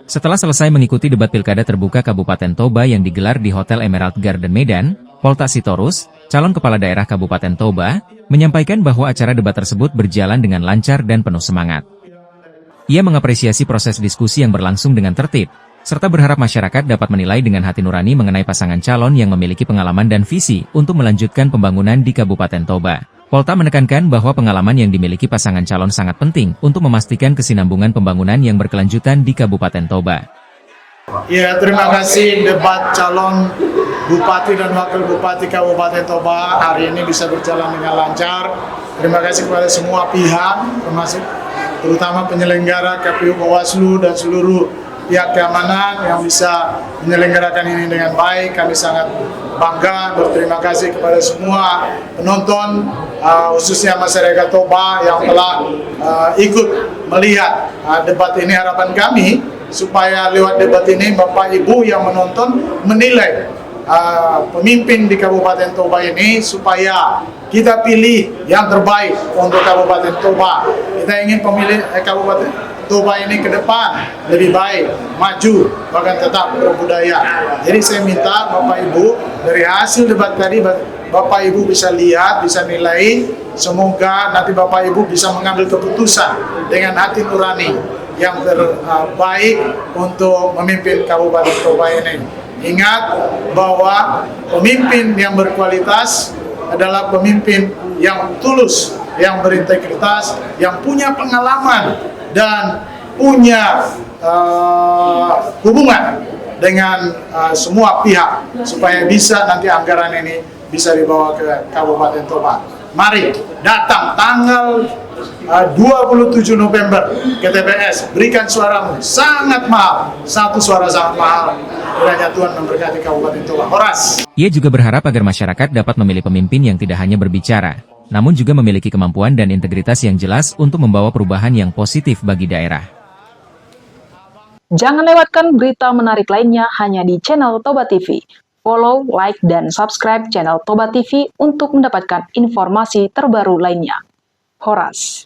Setelah selesai mengikuti debat pilkada terbuka Kabupaten Toba yang digelar di Hotel Emerald Garden Medan, Polta Sitorus, calon kepala daerah Kabupaten Toba, menyampaikan bahwa acara debat tersebut berjalan dengan lancar dan penuh semangat. Ia mengapresiasi proses diskusi yang berlangsung dengan tertib, serta berharap masyarakat dapat menilai dengan hati nurani mengenai pasangan calon yang memiliki pengalaman dan visi untuk melanjutkan pembangunan di Kabupaten Toba. Polta menekankan bahwa pengalaman yang dimiliki pasangan calon sangat penting untuk memastikan kesinambungan pembangunan yang berkelanjutan di Kabupaten Toba. Ya, terima kasih. Debat calon Bupati dan Wakil Bupati Kabupaten Toba hari ini bisa berjalan dengan lancar. Terima kasih kepada semua pihak, terutama penyelenggara KPU Bawaslu dan seluruh pihak keamanan yang bisa menyelenggarakan ini dengan baik. Kami sangat bangga, berterima kasih kepada semua penonton, khususnya masyarakat Toba yang telah ikut melihat debat ini. Harapan kami supaya lewat debat ini Bapak Ibu yang menonton menilai pemimpin di Kabupaten Toba ini, supaya kita pilih yang terbaik untuk Kabupaten Toba. Kita ingin pemilih Kabupaten Toba ini ke depan lebih baik, maju, bahkan tetap berbudaya. Jadi saya minta Bapak Ibu, dari hasil debat tadi Bapak Ibu bisa lihat, bisa nilai. Semoga nanti Bapak Ibu bisa mengambil keputusan dengan hati nurani yang terbaik untuk memimpin Kabupaten Toba ini. Ingat bahwa pemimpin yang berkualitas adalah pemimpin yang tulus, yang berintegritas, yang punya pengalaman dan punya hubungan dengan semua pihak, supaya bisa nanti anggaran ini bisa dibawa ke Kabupaten Toba. Mari datang tanggal 27 November ke TPS, berikan suaramu, sangat mahal, satu suara sangat mahal. Kiranya Tuhan memberkati Kabupaten Toba. Horas. Ia juga berharap agar masyarakat dapat memilih pemimpin yang tidak hanya berbicara, namun juga memiliki kemampuan dan integritas yang jelas untuk membawa perubahan yang positif bagi daerah. Jangan lewatkan berita menarik lainnya hanya di channel Toba TV. Follow, like, dan subscribe channel Toba TV untuk mendapatkan informasi terbaru lainnya. Horas.